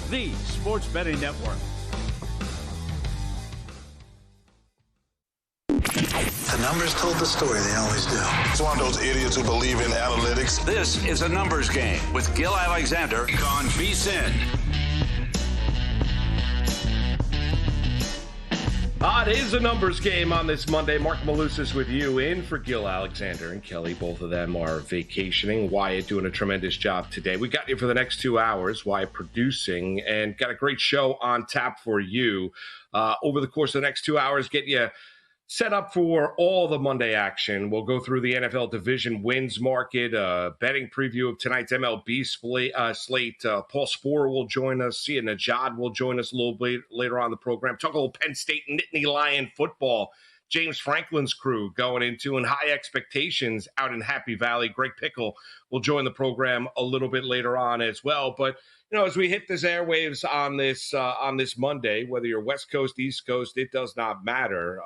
the sports betting network. The numbers told the story, they always do. It's one of those idiots who believe in analytics. This is a numbers game with Gil Alexander on VSiN. It is a numbers game on this Monday. Mark Malusis with you in for Gil Alexander and Kelly. Both of them are vacationing. Wyatt doing a tremendous job today. We got you for the next 2 hours. Wyatt producing and got a great show on tap for you. Over the course of the next 2 hours, get you set up for all the Monday action. We'll go through the NFL division wins market, betting preview of tonight's MLB slate. Paul Sporer will join us. Sia Najad will join us a little bit later on in the program. Talk a little Penn State Nittany Lion football. James Franklin's crew going into and high expectations out in Happy Valley. Greg Pickle will join the program a little bit later on as well. But you know, as we hit this airwaves on this Monday, whether you're West Coast, East Coast, it does not matter.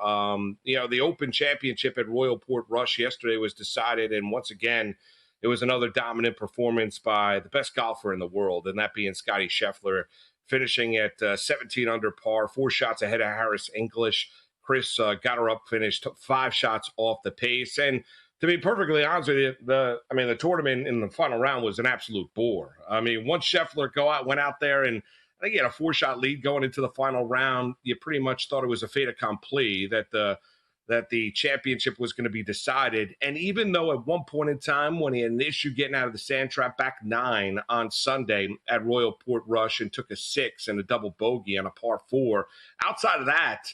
You know, the Open Championship at Royal Port Rush yesterday was decided, and once again, it was another dominant performance by the best golfer in the world, and that being Scottie Scheffler, finishing at 17 under par, 4 shots ahead of Harris English. Chris got her up, finished 5 shots off the pace, and to be perfectly honest with you, the tournament in the final round was an absolute bore. I mean, once Scheffler went out there, and I think he had a 4-shot lead going into the final round, you pretty much thought it was a fait accompli that the championship was going to be decided. And even though at one point in time when he had an issue getting out of the sand trap back 9 on Sunday at Royal Port Rush and took a 6 and a double bogey on a par 4, outside of that,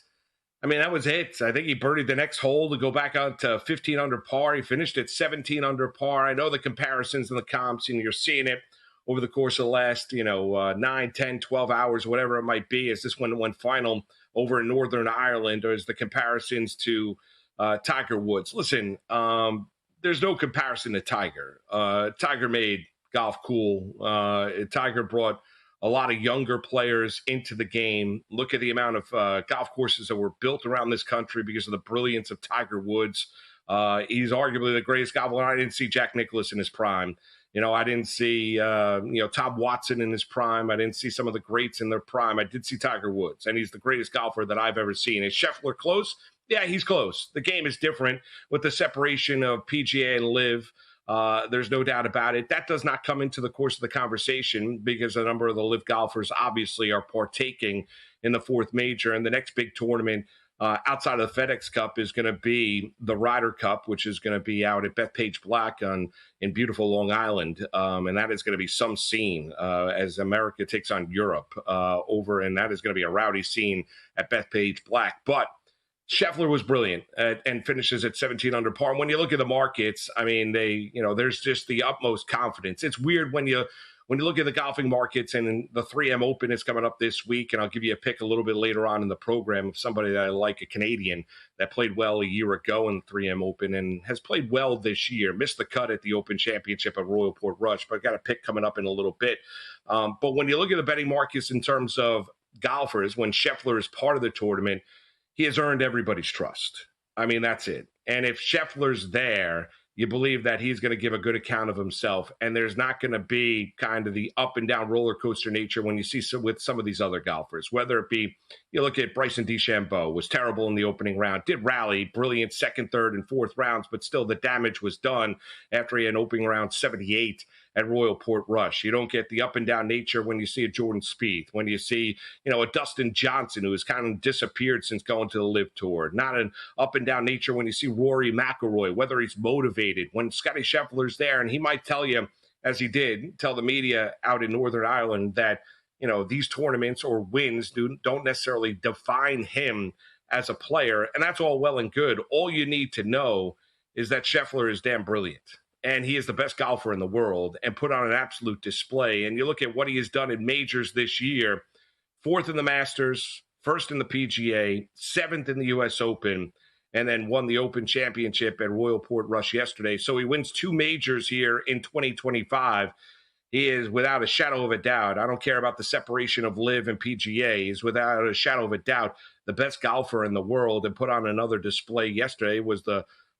I mean, that was it. I think he birdied the next hole to go back out to 15 under par. He finished at 17 under par. I know the comparisons and the comps, and you're seeing it over the course of the last, 9, 10, 12 hours, whatever it might be, as this one went final over in Northern Ireland, or as the comparisons to Tiger Woods. Listen, there's no comparison to Tiger. Tiger made golf cool. Tiger brought a lot of younger players into the game. Look at the amount of golf courses that were built around this country because of the brilliance of Tiger Woods. He's arguably the greatest golfer. I didn't see Jack Nicklaus in his prime. I didn't see, Tom Watson in his prime. I didn't see some of the greats in their prime. I did see Tiger Woods, and he's the greatest golfer that I've ever seen. Is Scheffler close? Yeah, he's close. The game is different with the separation of PGA and LIV. There's no doubt about it. That does not come into the course of the conversation because a number of the LIV golfers obviously are partaking in the 4th major. And the next big tournament outside of the FedEx Cup is going to be the Ryder Cup, which is going to be out at Bethpage Black in beautiful Long Island. And that is going to be some scene as America takes on Europe and that is going to be a rowdy scene at Bethpage Black. But Scheffler was brilliant and finishes at 17 under par. And when you look at the markets, I mean, there's just the utmost confidence. It's weird when you look at the golfing markets, and the 3M Open is coming up this week, and I'll give you a pick a little bit later on in the program of somebody that I like, a Canadian that played well a year ago in the 3M Open and has played well this year. Missed the cut at the Open Championship at Royal Port Rush, but I've got a pick coming up in a little bit. But when you look at the betting markets in terms of golfers, when Scheffler is part of the tournament, he has earned everybody's trust. I mean, that's it. And if Scheffler's there, you believe that he's going to give a good account of himself, and there's not going to be kind of the up and down roller coaster nature when you see with some of these other golfers, whether it be, you look at Bryson DeChambeau, was terrible in the opening round, did rally, brilliant second, third, and fourth rounds, but still the damage was done after he had an opening round 78 at Royal Port Rush. You don't get the up and down nature when you see a Jordan Spieth, when you see, a Dustin Johnson, who has kind of disappeared since going to the LIV Tour. Not an up and down nature when you see Rory McIlroy, whether he's motivated, when Scottie Scheffler's there, and he might tell you, as he did, tell the media out in Northern Ireland that, these tournaments or wins don't necessarily define him as a player. And that's all well and good. All you need to know is that Scheffler is damn brilliant. And he is the best golfer in the world and put on an absolute display. And you look at what he has done in majors this year, 4th in the Masters, 1st in the PGA, 7th in the U.S. Open, and then won the Open Championship at Royal Port Rush yesterday. So he wins 2 majors here in 2025. He is, without a shadow of a doubt, I don't care about the separation of LIV and PGA, he's without a shadow of a doubt the best golfer in the world, and put on another display yesterday. Was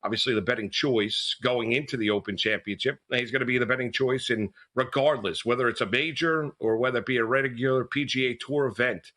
obviously the betting choice going into the Open Championship. He's going to be the betting choice in regardless, whether it's a major or whether it be a regular PGA Tour event.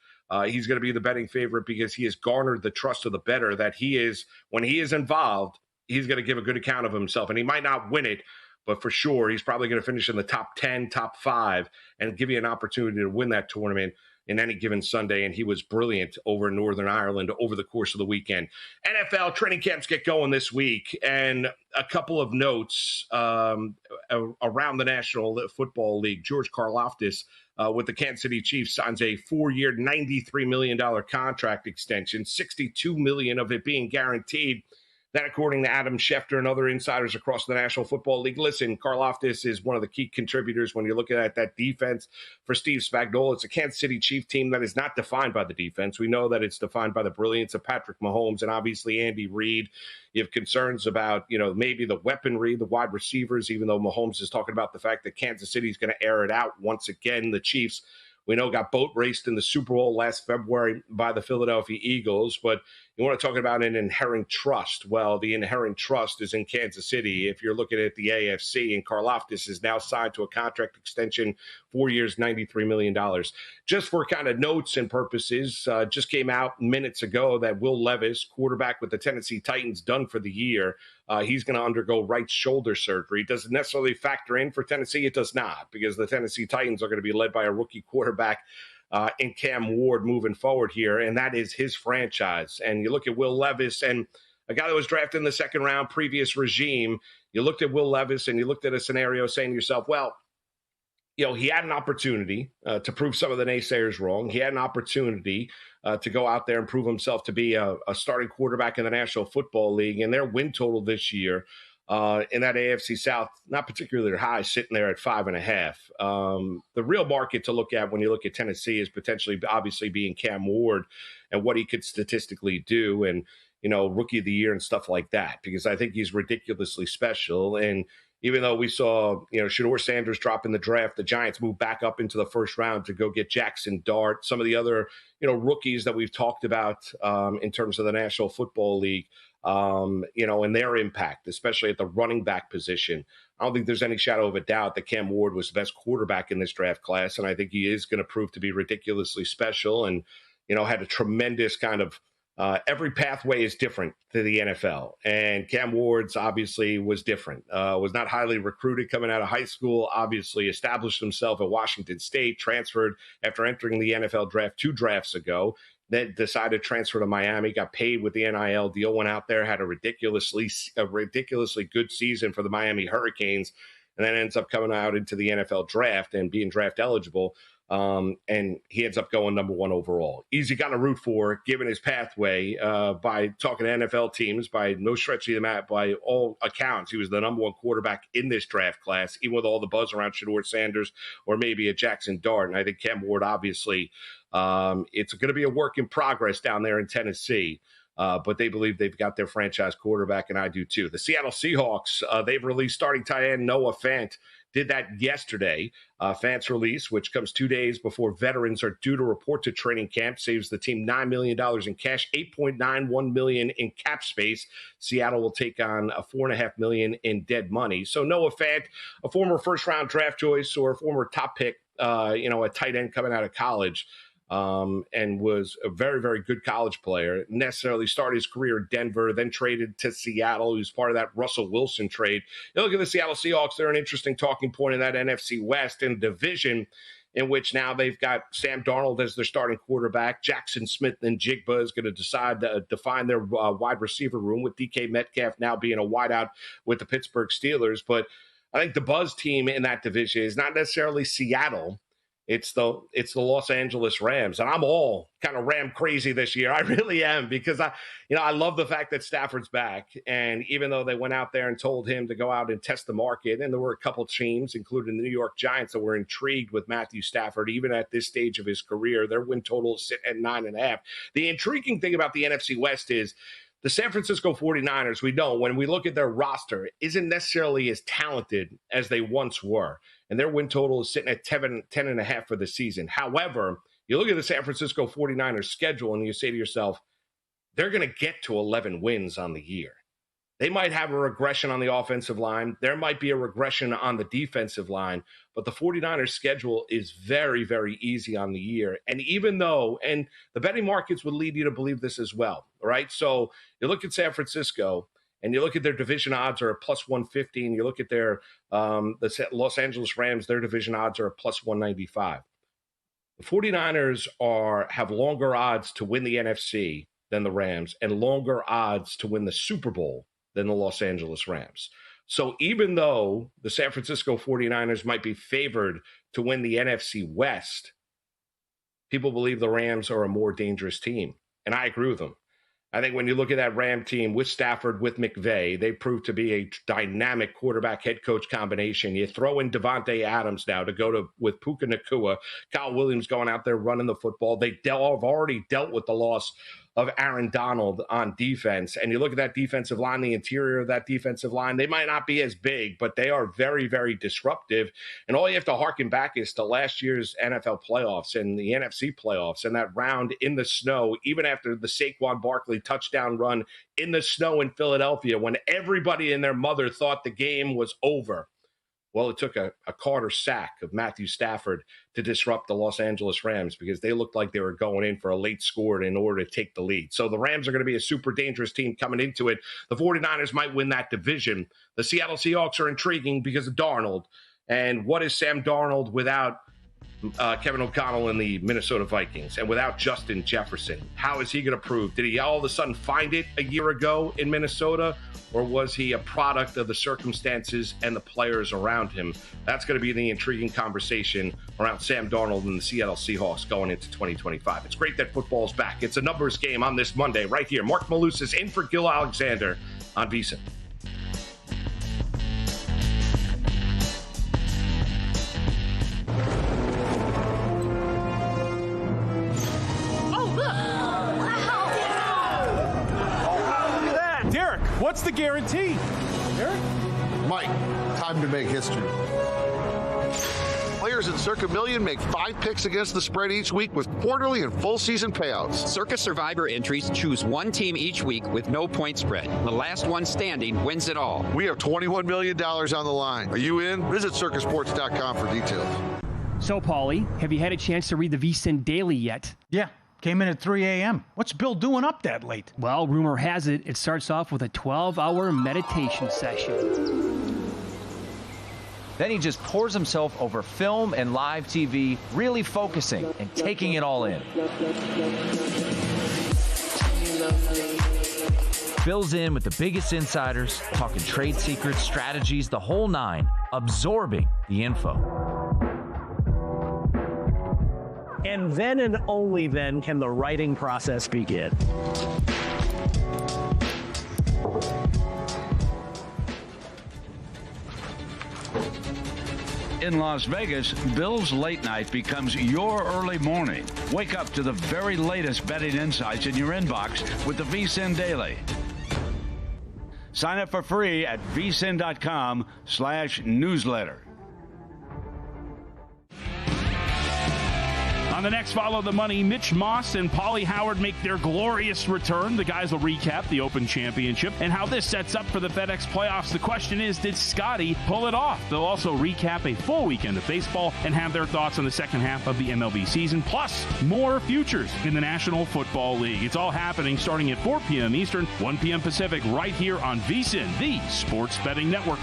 He's going to be the betting favorite because he has garnered the trust of the bettor that he is, when he is involved, he's going to give a good account of himself. And he might not win it, but for sure, he's probably going to finish in the top 10, top 5, and give you an opportunity to win that tournament in any given Sunday. And he was brilliant over in Northern Ireland over the course of the weekend. NFL training camps get going this week. And a couple of notes around the National Football League. George Karlaftis with the Kansas City Chiefs signs a 4-year, $93 million contract extension, $62 million of it being guaranteed. That, according to Adam Schefter and other insiders across the National Football League. Listen, Karlaftis is one of the key contributors when you're looking at that defense for Steve Spagnuolo. It's a Kansas City Chief team that is not defined by the defense. We know that it's defined by the brilliance of Patrick Mahomes and obviously Andy Reid. You have concerns about, maybe the weaponry, the wide receivers, even though Mahomes is talking about the fact that Kansas City is going to air it out once again. The Chiefs, we know, got boat raced in the Super Bowl last February by the Philadelphia Eagles. But you want to talk about an inherent trust. Well, the inherent trust is in Kansas City. If you're looking at the AFC, and Karlaftis is now signed to a contract extension, 4 years, $93 million. Just for kind of notes and purposes, just came out minutes ago that Will Levis, quarterback with the Tennessee Titans, done for the year. He's going to undergo right shoulder surgery. Does it necessarily factor in for Tennessee? It does not, because the Tennessee Titans are going to be led by a rookie quarterback in Cam Ward moving forward here, and that is his franchise. And you look at Will Levis, and a guy that was drafted in the second round, previous regime, you looked at Will Levis and you looked at a scenario saying to yourself, well, he had an opportunity to prove some of the naysayers wrong. He had an opportunity to go out there and prove himself to be a starting quarterback in the National Football League. And their win total this year in that AFC South, not particularly high, sitting there at 5.5. The real market to look at when you look at Tennessee is potentially, obviously, being Cam Ward and what he could statistically do, and rookie of the year and stuff like that, because I think he's ridiculously special. And even though we saw, Shedeur Sanders drop in the draft, the Giants moved back up into the first round to go get Jackson Dart, some of the other, rookies that we've talked about in terms of the National Football League, and their impact, especially at the running back position. I don't think there's any shadow of a doubt that Cam Ward was the best quarterback in this draft class, and I think he is going to prove to be ridiculously special and, had a tremendous kind of every pathway is different to the NFL. And Cam Ward's obviously was different, was not highly recruited coming out of high school, obviously established himself at Washington State, transferred after entering the NFL draft 2 drafts ago, then decided to transfer to Miami, got paid with the NIL deal, went out there, had a ridiculously good season for the Miami Hurricanes, and then ends up coming out into the NFL draft and being draft eligible. And he ends up going number 1 overall. Easy guy to root for, given his pathway, by talking to NFL teams, by no stretch of the map, by all accounts. He was the number 1 quarterback in this draft class, even with all the buzz around Shedeur Sanders or maybe a Jackson Dart. And I think Cam Ward, obviously, it's going to be a work in progress down there in Tennessee. But they believe they've got their franchise quarterback, and I do too. The Seattle Seahawks, they've released starting tight end Noah Fant. Did that yesterday. Fant's release, which comes 2 days before veterans are due to report to training camp, saves the team $9 million in cash, $8.91 million in cap space. Seattle will take on a $4.5 million in dead money. So Noah Fant, a former first-round draft choice or a former top pick, a tight end coming out of college, and was a very, very good college player. Necessarily started his career in Denver, then traded to Seattle. He was part of that Russell Wilson trade. You look at the Seattle Seahawks, they're an interesting talking point in that NFC West and division, in which now they've got Sam Darnold as their starting quarterback. Jackson Smith and Jigba is going to decide to define their wide receiver room, with DK Metcalf now being a wideout with the Pittsburgh Steelers. But I think the buzz team in that division is not necessarily Seattle. It's the Los Angeles Rams, and I'm all kind of Ram crazy this year. I really am, because I love the fact that Stafford's back, and even though they went out there and told him to go out and test the market, and there were a couple teams, including the New York Giants, that were intrigued with Matthew Stafford, even at this stage of his career. Their win total is sitting at 9.5. The intriguing thing about the NFC West is the San Francisco 49ers, we know, when we look at their roster, isn't necessarily as talented as they once were. And their win total is sitting at 10.5 for the season. However, you look at the San Francisco 49ers schedule and you say to yourself, they're going to get to 11 wins on the year. They might have a regression on the offensive line. There might be a regression on the defensive line, but the 49ers schedule is very, very easy on the year. And even though, and the betting markets would lead you to believe this as well, right? So you look at San Francisco and you look at their division odds are a plus 115. You look at their, the Los Angeles Rams, their division odds are a plus 195. The 49ers have longer odds to win the NFC than the Rams and longer odds to win the Super Bowl than the Los Angeles Rams. So even though the San Francisco 49ers might be favored to win the NFC West, people believe the Rams are a more dangerous team. And I agree with them. I think when you look at that Ram team with Stafford, with McVay, they proved to be a dynamic quarterback head coach combination. You throw in Devontae Adams now to go with Puka Nacua, Kyle Williams going out there running the football. They have already dealt with the loss of Aaron Donald on defense. And you look at that defensive line, the interior of that defensive line, they might not be as big, but they are very, very disruptive. And all you have to harken back is to last year's NFL playoffs and the NFC playoffs and that round in the snow, even after the Saquon Barkley touchdown run in the snow in Philadelphia, when everybody and their mother thought the game was over. Well, it took a Carter sack of Matthew Stafford to disrupt the Los Angeles Rams because they looked like they were going in for a late score in order to take the lead. So the Rams are going to be a super dangerous team coming into it. The 49ers might win that division. The Seattle Seahawks are intriguing because of Darnold. And what is Sam Darnold without Kevin O'Connell and the Minnesota Vikings and without Justin Jefferson? How is he going to prove? Did he all of a sudden find it a year ago in Minnesota? Or was he a product of the circumstances and the players around him? That's going to be the intriguing conversation around Sam Darnold and the Seattle Seahawks going into 2025. It's great that football's back. It's a numbers game on this Monday right here. Mark Malus is in for Gil Alexander on VSiN. What's the guarantee? Eric? Mike, time to make history. Players at Circa Million make 5 picks against the spread each week with quarterly and full season payouts. Circa Survivor entries choose one team each week with no point spread. The last one standing wins it all. We have $21 million on the line. Are you in? Visit circasports.com for details. So, Paulie, have you had a chance to read the VSiN Daily yet? Yeah. Came in at 3 a.m. What's Bill doing up that late? Well, rumor has it, it starts off with a 12-hour meditation session. Then he just pours himself over film and live TV, really focusing and taking it all in. Bill's in with the biggest insiders, talking trade secrets, strategies, the whole nine, absorbing the info. And then and only then can the writing process begin. In Las Vegas, Bill's late night becomes your early morning. Wake up to the very latest betting insights in your inbox with the VSiN Daily. Sign up for free at vsin.com/newsletter. On the next Follow the Money, Mitch Moss and Paulie Howard make their glorious return. The guys will recap the Open Championship and how this sets up for the FedEx playoffs. The question is, did Scotty pull it off? They'll also recap a full weekend of baseball and have their thoughts on the second half of the MLB season, plus more futures in the National Football League. It's all happening starting at 4 p.m. Eastern, 1 p.m. Pacific, right here on VSiN, the Sports Betting Network.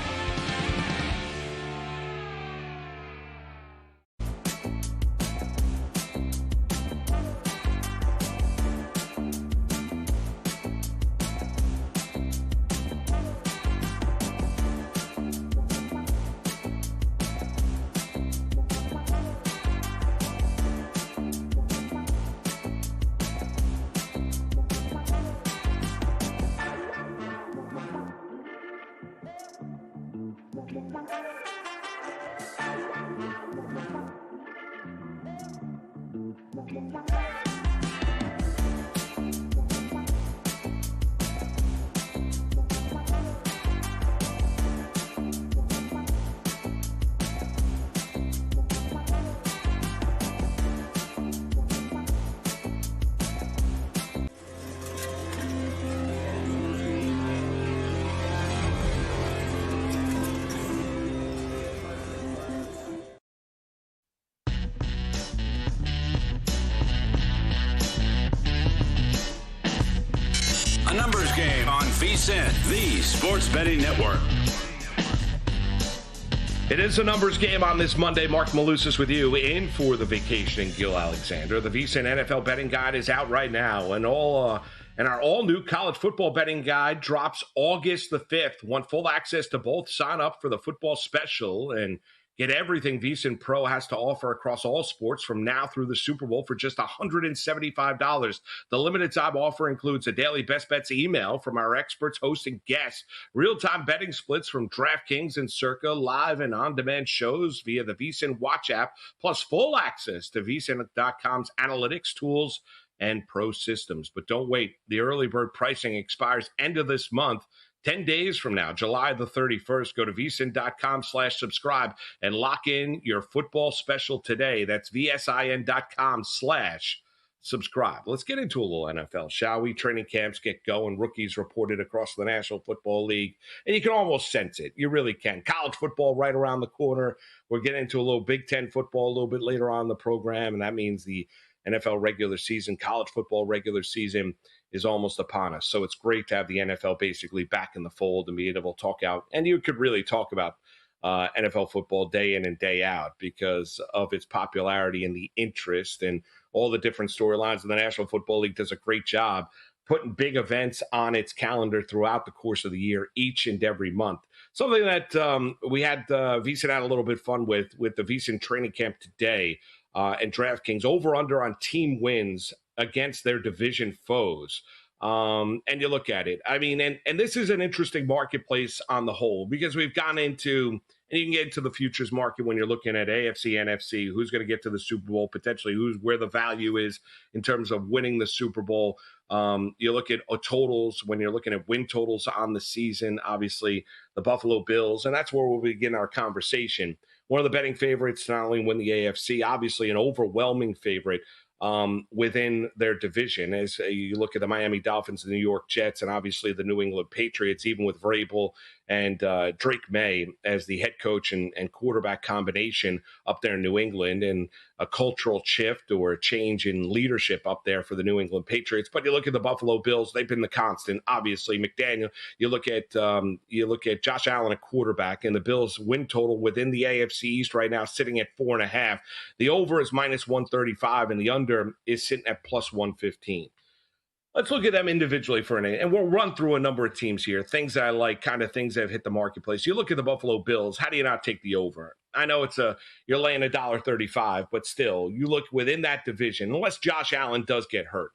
Game on VSiN, the Sports Betting Network. It is a numbers game on this Monday. Mark Malusis with you in for the vacationing Gil Alexander. The VSiN NFL betting guide is out right now, and our all-new college football betting guide drops August the 5th. Want full access to both? Sign up for the football special and get everything VSiN Pro has to offer across all sports from now through the Super Bowl for just $175. The limited time offer includes a daily best bets email from our experts hosting guests, real-time betting splits from DraftKings and Circa, live and on-demand shows via the VSiN Watch app, plus full access to VSiN.com's analytics tools and pro systems. But don't wait. The early bird pricing expires end of this month. 10 days from now, July the 31st, go to VSiN.com/subscribe and lock in your football special today. That's VSIN.com/subscribe. Let's get into a little NFL, shall we? Training camps get going. Rookies reported across the National Football League, and you can almost sense it. You really can. College football right around the corner. We're getting into a little Big Ten football a little bit later on in the program, and that means the NFL regular season, college football regular season is almost upon us. So it's great to have the NFL basically back in the fold and be able to talk out. And you could really talk about NFL football day in and day out because of its popularity and the interest and all the different storylines. And the National Football League does a great job putting big events on its calendar throughout the course of the year, each and every month. Something that we had VSiN had a little bit fun with the VSiN training camp today and DraftKings over-under on team wins against their division foes. And you look at it. I mean, and this is an interesting marketplace on the whole because we've gone into, and you can get into the futures market when you're looking at AFC, NFC, who's going to get to the Super Bowl, potentially where the value is in terms of winning the Super Bowl. You look at totals when you're looking at win totals on the season, obviously the Buffalo Bills, and that's where we'll begin our conversation. One of the betting favorites to not only win the AFC, obviously an overwhelming favorite within their division. As you look at the Miami Dolphins, the New York Jets, and obviously the New England Patriots, even with Vrabel and Drake May as the head coach and quarterback combination up there in New England, and a cultural shift or a change in leadership up there for the New England Patriots. But you look at the Buffalo Bills; they've been the constant. Obviously, McDaniel. You look at Josh Allen at quarterback, and the Bills' win total within the AFC East right now sitting at 4.5. The over is -135, and the under is sitting at +115. Let's look at them individually for a minute, and we'll run through a number of teams here, things that I like, kind of things that have hit the marketplace. You look at the Buffalo Bills, how do you not take the over? I know you're laying $1.35, but still, you look within that division, unless Josh Allen does get hurt,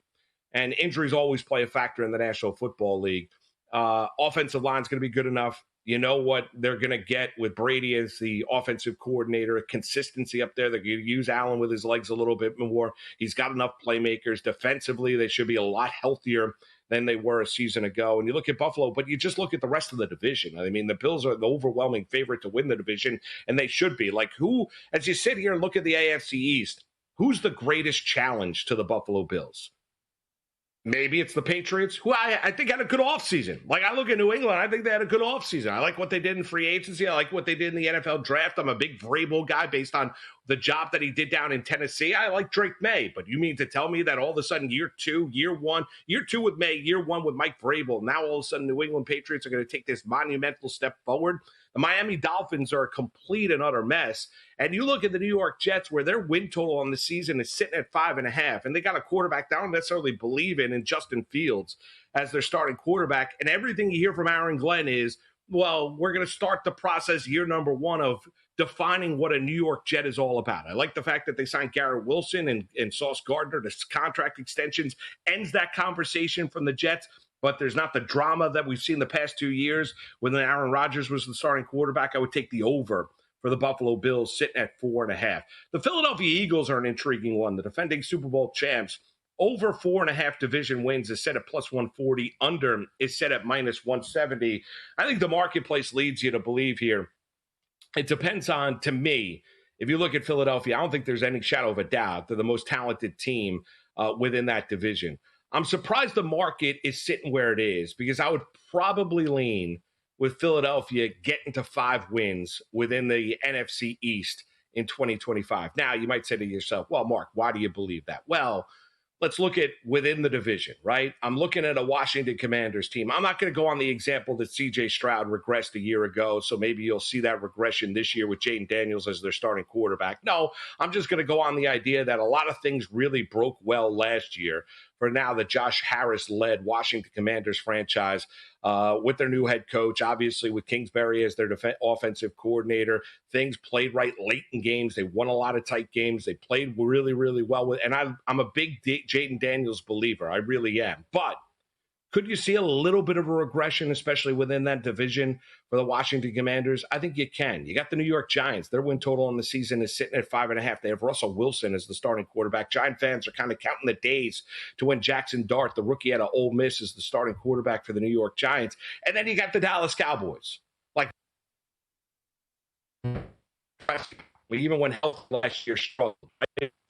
and injuries always play a factor in the National Football League. Offensive line's going to be good enough. You know what they're going to get with Brady as the offensive coordinator, consistency up there. They're going to use Allen with his legs a little bit more. He's got enough playmakers. Defensively, they should be a lot healthier than they were a season ago. And you look at Buffalo, but you just look at the rest of the division. I mean, the Bills are the overwhelming favorite to win the division, and they should be. Like, who, as you sit here and look at the AFC East, who's the greatest challenge to the Buffalo Bills? Maybe it's the Patriots, who I think had a good offseason. Like, I look at New England, I think they had a good offseason. I like what they did in free agency. I like what they did in the NFL draft. I'm a big Vrabel guy based on the job that he did down in Tennessee. I like Drake May, but you mean to tell me that all of a sudden year two with May, year one with Mike Vrabel, now all of a sudden New England Patriots are going to take this monumental step forward? The Miami Dolphins are a complete and utter mess. And you look at the New York Jets, where their win total on the season is sitting at 5.5, and they got a quarterback they don't necessarily believe in Justin Fields as their starting quarterback. And everything you hear from Aaron Glenn is, well, we're going to start the process year number one of defining what a New York Jet is all about. I like the fact that they signed Garrett Wilson and Sauce Gardner. The contract extensions ends that conversation from the Jets. But there's not the drama that we've seen the past 2 years when Aaron Rodgers was the starting quarterback. I would take the over for the Buffalo Bills, sitting at 4.5. The Philadelphia Eagles are an intriguing one. The defending Super Bowl champs, over 4.5 division wins is set at +140. Under is set at -170. I think the marketplace leads you to believe here. It depends on, to me, if you look at Philadelphia, I don't think there's any shadow of a doubt they're the most talented team within that division. I'm surprised the market is sitting where it is because I would probably lean with Philadelphia getting to 5 wins within the NFC East in 2025. Now, you might say to yourself, well, Mark, why do you believe that? Well, let's look at within the division, right? I'm looking at a Washington Commanders team. I'm not going to go on the example that C.J. Stroud regressed a year ago, so maybe you'll see that regression this year with Jaden Daniels as their starting quarterback. No, I'm just going to go on the idea that a lot of things really broke well last year for now the Josh Harris-led Washington Commanders franchise with their new head coach, obviously with Kingsbury as their offensive coordinator. Things played right late in games. They won a lot of tight games. They played really, really well with. And I'm a big Jaden Daniels believer. I really am. But could you see a little bit of a regression, especially within that division for the Washington Commanders? I think you can. You got the New York Giants. Their win total on the season is sitting at 5.5. They have Russell Wilson as the starting quarterback. Giant fans are kind of counting the days to when Jackson Dart, the rookie out of Ole Miss, is the starting quarterback for the New York Giants. And then you got the Dallas Cowboys. Like, even when health last year struggled,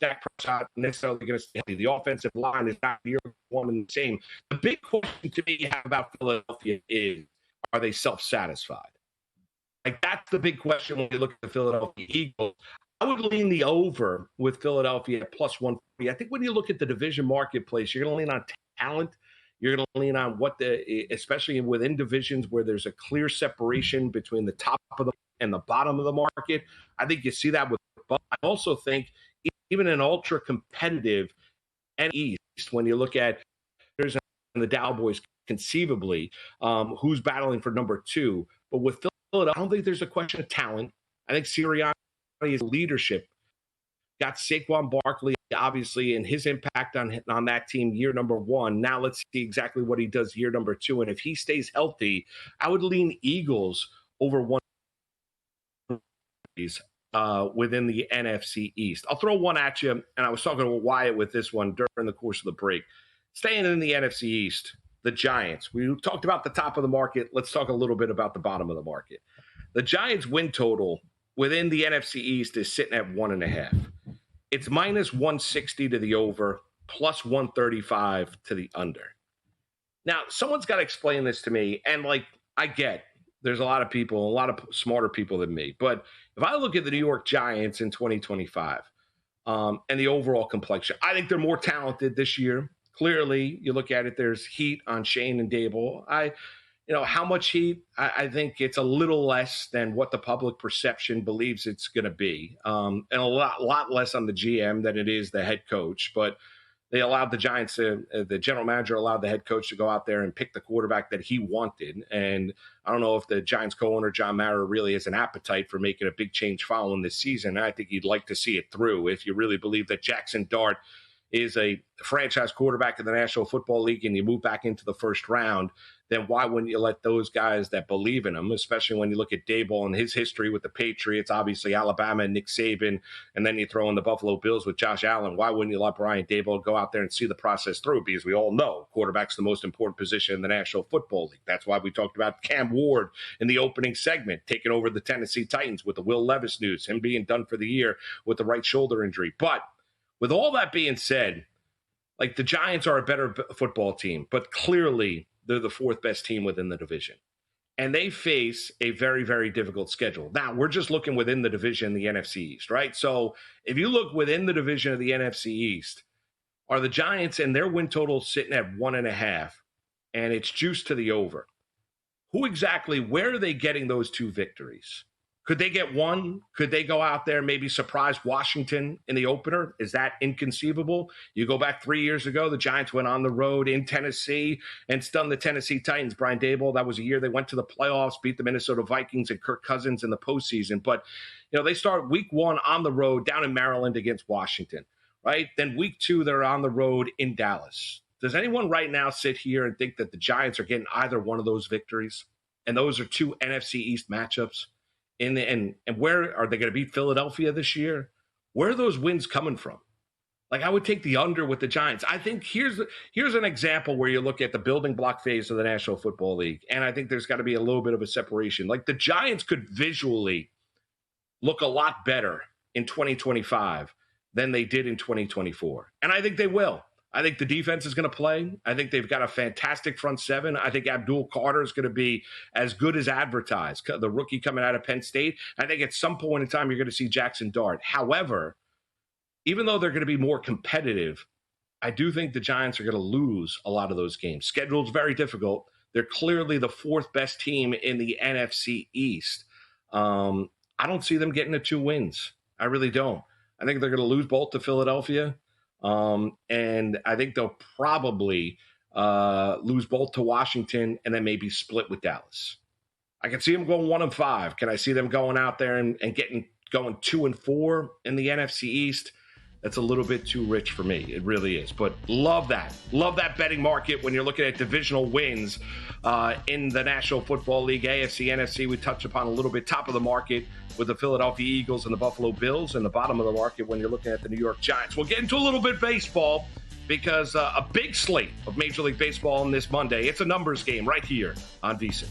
Dak Prescott necessarily going to stay healthy. The offensive line is not year one and the same. The big question to me you have about Philadelphia is, are they self-satisfied? Like, that's the big question when you look at the Philadelphia Eagles. I would lean the over with Philadelphia at plus 140. I think when you look at the division marketplace, you're going to lean on talent. You're going to lean on especially within divisions where there's a clear separation between the top of the and the bottom of the market. I think you see that with, but I also think even an ultra competitive and East, when you look at there's the Cowboys conceivably, who's battling for number 2, but with Philadelphia, I don't think there's a question of talent. I think Sirianni's leadership got Saquon Barkley, obviously, and his impact on that team year number 1. Now let's see exactly what he does year number 2. And if he stays healthy, I would lean Eagles over one within the NFC East. I'll throw one at you, and I was talking to Wyatt with this one during the course of the break. Staying in the NFC East, the Giants. We talked about the top of the market. Let's talk a little bit about the bottom of the market. The Giants' win total within the NFC East is sitting at 1.5. It's minus 160 to the over, plus 135 to the under. Now, someone's got to explain this to me, and I get there's a lot of people, a lot of smarter people than me, but if I look at the New York Giants in 2025 and the overall complexion, I think they're more talented this year. Clearly, you look at it, there's heat on Shane and Dable. How much heat? I think it's a little less than what the public perception believes it's going to be, and a lot less on the GM than it is the head coach. But they allowed the Giants the general manager allowed the head coach to go out there and pick the quarterback that he wanted. And I don't know if the Giants co-owner, John Mara, really has an appetite for making a big change following this season. I think he'd like to see it through if you really believe that Jackson Dart is a franchise quarterback in the National Football League and you move back into the first round, then why wouldn't you let those guys that believe in him, especially when you look at Daboll and his history with the Patriots, obviously Alabama and Nick Saban, and then you throw in the Buffalo Bills with Josh Allen, why wouldn't you let Brian Daboll go out there and see the process through? Because we all know quarterback's the most important position in the National Football League. That's why we talked about Cam Ward in the opening segment, taking over the Tennessee Titans with the Will Levis news, him being done for the year with the right shoulder injury. But with all that being said, the Giants are a better football team, but clearly they're the 4th best team within the division. And they face a very, very difficult schedule. Now, we're just looking within the division, the NFC East, right? So if you look within the division of the NFC East, are the Giants and their win total sitting at 1.5, and it's juiced to the over. Where are they getting those 2 victories? Could they get one? Could they go out there and maybe surprise Washington in the opener? Is that inconceivable? You go back 3 years ago, the Giants went on the road in Tennessee and stunned the Tennessee Titans. Brian Daboll, that was a year they went to the playoffs, beat the Minnesota Vikings and Kirk Cousins in the postseason. But, they start week 1 on the road down in Maryland against Washington, right? Then week 2, they're on the road in Dallas. Does anyone right now sit here and think that the Giants are getting either one of those victories? And those are 2 NFC East matchups. And where are they going to beat Philadelphia this year? Where are those wins coming from? I would take the under with the Giants. I think here's an example where you look at the building block phase of the National Football League, and I think there's got to be a little bit of a separation. The Giants could visually look a lot better in 2025 than they did in 2024, and I think they will. I think the defense is going to play. I think they've got a fantastic front 7. I think Abdul Carter is going to be as good as advertised, the rookie coming out of Penn State. I think at some point in time, you're going to see Jackson Dart. However, even though they're going to be more competitive, I do think the Giants are going to lose a lot of those games. Schedule's very difficult. They're clearly the fourth best team in the NFC East. I don't see them getting to 2 wins. I really don't. I think they're going to lose both to Philadelphia. And I think they'll probably lose both to Washington and then maybe split with Dallas. I can see them going 1-5. Can I see them going out there and going 2-4 in the NFC East? That's a little bit too rich for me. It really is. But love that. Love that betting market when you're looking at divisional wins in the National Football League, AFC, NFC. We touched upon a little bit. Top of the market with the Philadelphia Eagles and the Buffalo Bills, and the bottom of the market when you're looking at the New York Giants. We'll get into a little bit baseball because a big slate of Major League Baseball on this Monday. It's a numbers game right here on VSiN.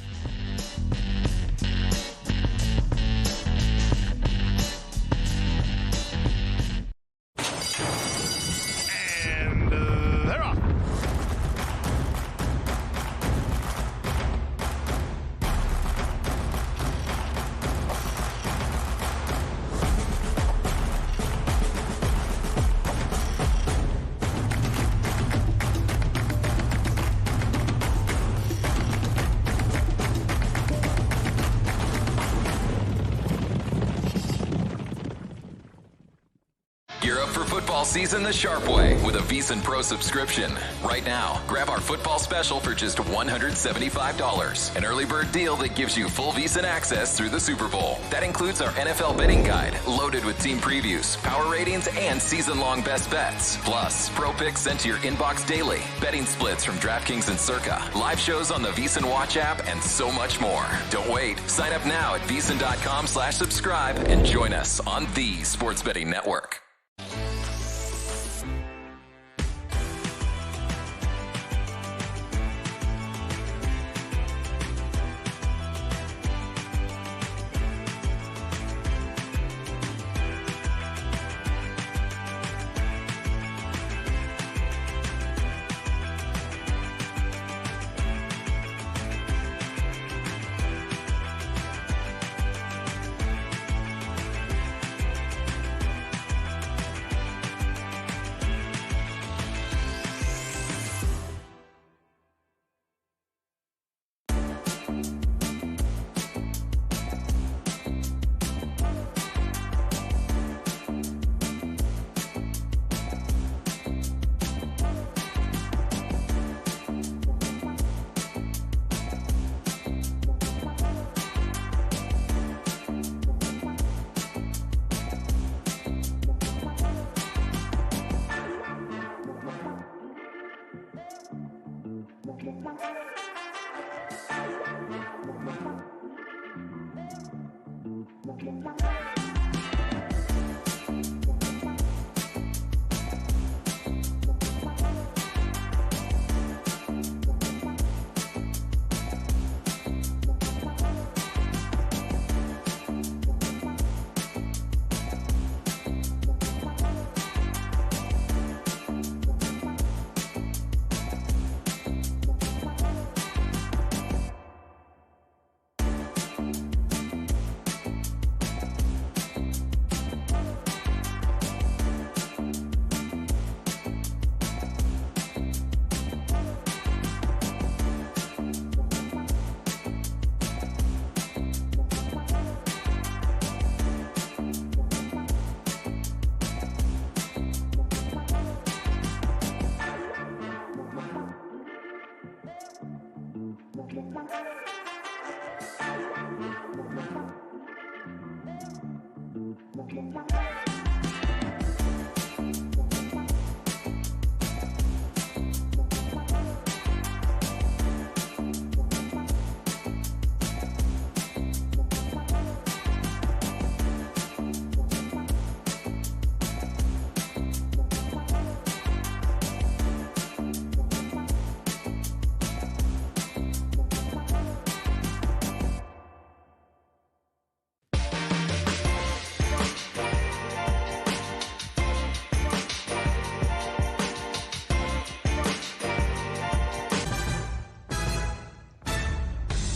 Season the sharp way with a VSiN Pro subscription. Right now, grab our football special for just $175. An early bird deal that gives you full VSiN access through the Super Bowl. That includes our NFL betting guide, loaded with team previews, power ratings, and season-long best bets. Plus, pro picks sent to your inbox daily, betting splits from DraftKings and Circa, live shows on the VSiN Watch app, and so much more. Don't wait. Sign up now at VSiN.com/subscribe and join us on the Sports Betting Network.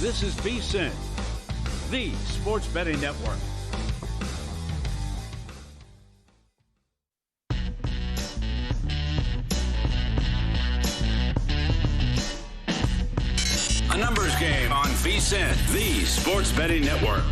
This is VSiN, the Sports Betting Network. VSiN, the Sports Betting Network.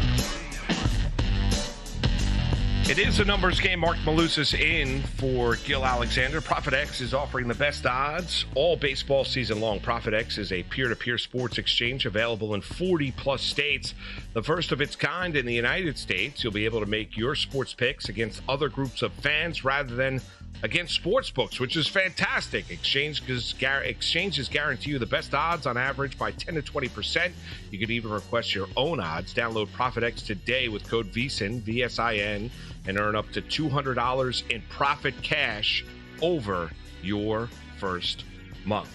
It is a numbers game. Mark Malusis in for Gil Alexander. ProfitX is offering the best odds all baseball season long. ProfitX is a peer-to-peer sports exchange available in 40-plus states. The first of its kind in the United States. You'll be able to make your sports picks against other groups of fans rather than against sports books, which is fantastic. Exchanges guarantee you the best odds on average by 10 to 20%. You can even request your own odds. Download ProfitX today with code VSiN, VSiN, and earn up to $200 in profit cash over your first month.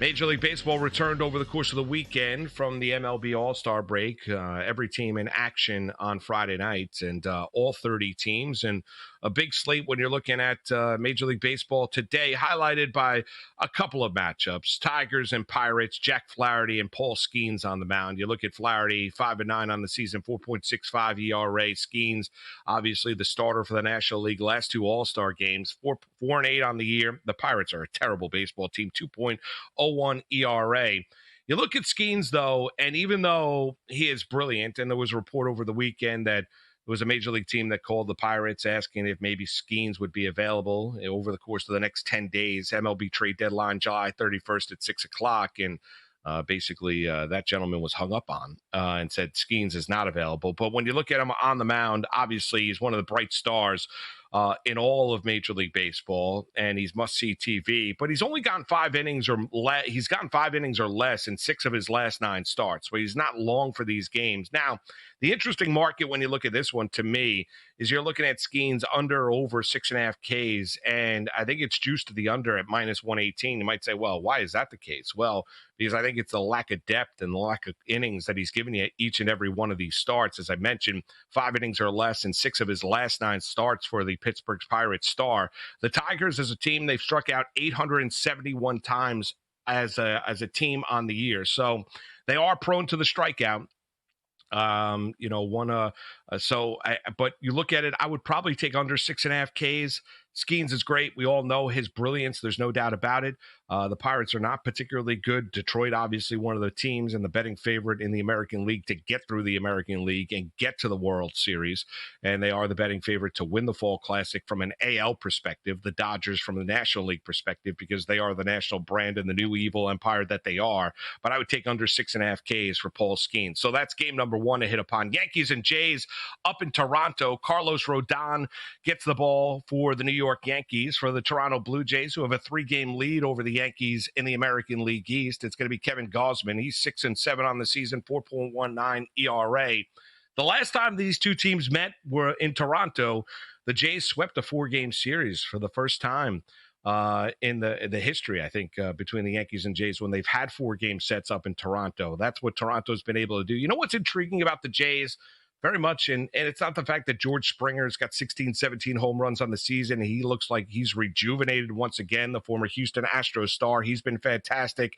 Major League Baseball returned over the course of the weekend from the MLB All-Star break. Every team in action on Friday nights, and all 30 teams. And a big slate when you're looking at Major League Baseball today, highlighted by a couple of matchups. Tigers and Pirates, Jack Flaherty and Paul Skeens on the mound. You look at Flaherty, 5-9 on the season, 4.65 ERA. Skeens, obviously the starter for the National League, last two All-Star games, 4.8 on the year. The Pirates are a terrible baseball team, 2.01 ERA. You look at Skeens, though, and even though he is brilliant, and there was a report over the weekend that there was a Major League team that called the Pirates asking if maybe Skeens would be available over the course of the next 10 days. MLB trade deadline, July 31st at 6 o'clock, and basically that gentleman was hung up on and said Skeens is not available. But when you look at him on the mound, obviously he's one of the bright stars in all of Major League Baseball, and he's must-see TV. But he's only gotten 5 innings or less. He's gotten 5 innings or less in 6 of his last 9 starts, so he's not long for these games. Now, the interesting market when you look at this one, to me, is you're looking at Skeens under or over 6.5 Ks, and I think it's juiced to the under at minus 118. You might say, well, why is that the case? Well, because I think it's the lack of depth and the lack of innings that he's given you each and every one of these starts. As I mentioned, 5 innings or less in 6 of his last 9 starts for the Pittsburgh Pirates star. The Tigers, as a team, they've struck out 871 times as a team on the year. So they are prone to the strikeout. But you look at it, I would probably take under 6.5 Ks. Skeens is great. We all know his brilliance. There's no doubt about it. The Pirates are not particularly good. Detroit, obviously, one of the teams and the betting favorite in the American League to get through the American League and get to the World Series. And they are the betting favorite to win the Fall Classic from an AL perspective, the Dodgers from the National League perspective, because they are the national brand and the new evil empire that they are. But I would take under 6.5 Ks for Paul Skeens. So that's game number 1 to hit upon. Yankees and Jays up in Toronto. Carlos Rodon gets the ball for the New York Yankees. For the Toronto Blue Jays, who have a 3-game lead over the Yankees in the American League East, it's going to be Kevin Gausman. He's 6-7 on the season, 4.19 ERA. The last time these two teams met were in Toronto. The Jays swept a 4-game series for the first time in the history, I think, between the Yankees and Jays when they've had 4-game sets up in Toronto. That's what Toronto's been able to do. You know what's intriguing about the Jays? Very much, and it's not the fact that George Springer's got 16, 17 home runs on the season. He looks like he's rejuvenated once again, the former Houston Astros star. He's been fantastic.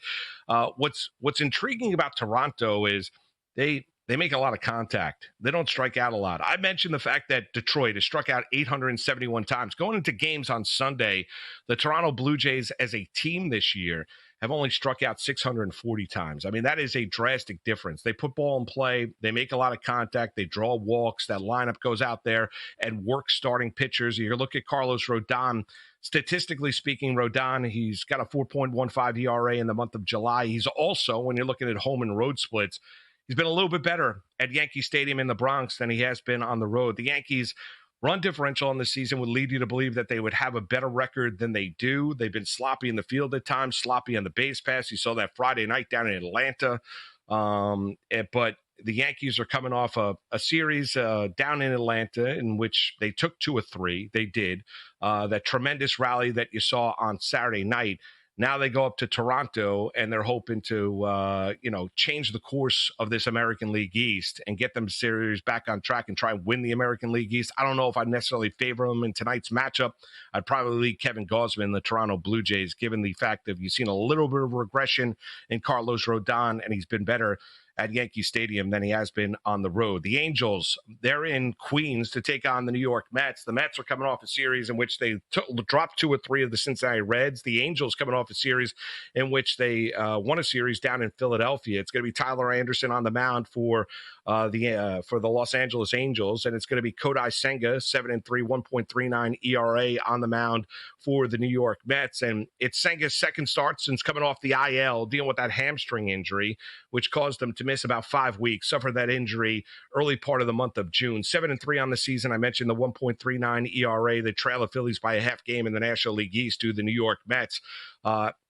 What's intriguing about Toronto is they make a lot of contact. They don't strike out a lot. I mentioned the fact that Detroit has struck out 871 times. Going into games on Sunday, the Toronto Blue Jays as a team this year have only struck out 640 times. I mean, that is a drastic difference. They put ball in play. They make a lot of contact. They draw walks. That lineup goes out there and works starting pitchers. You look at Carlos Rodon. Statistically speaking, Rodon, he's got a 4.15 ERA in the month of July. He's also, when you're looking at home and road splits, he's been a little bit better at Yankee Stadium in the Bronx than he has been on the road. The Yankees' run differential on the season would lead you to believe that they would have a better record than they do. They've been sloppy in the field at times, sloppy on the base pass. You saw that Friday night down in Atlanta. But the Yankees are coming off a series down in Atlanta in which they took 2 of 3. They did. That tremendous rally that you saw on Saturday night. Now they go up to Toronto, and they're hoping to, change the course of this American League East and get them series back on track and try and win the American League East. I don't know if I necessarily favor them in tonight's matchup. I'd probably leave Kevin Gausman, the Toronto Blue Jays, given the fact that you've seen a little bit of regression in Carlos Rodon, and he's been better at Yankee Stadium than he has been on the road. The Angels, they're in Queens to take on the New York Mets. The Mets are coming off a series in which they dropped 2 or 3 of the Cincinnati Reds. The Angels coming off a series in which they won a series down in Philadelphia. It's going to be Tyler Anderson on the mound for the Los Angeles Angels, and it's going to be Kodai Senga, 7-3, 1.39 ERA on the mound for the New York Mets. And it's Senga's second start since coming off the IL, dealing with that hamstring injury, which caused him to miss about 5 weeks. Suffered that injury early part of the month of June. 7-3 on the season. I mentioned the 1.39 ERA. They trail the Phillies by a half game in the National League East to the New York Mets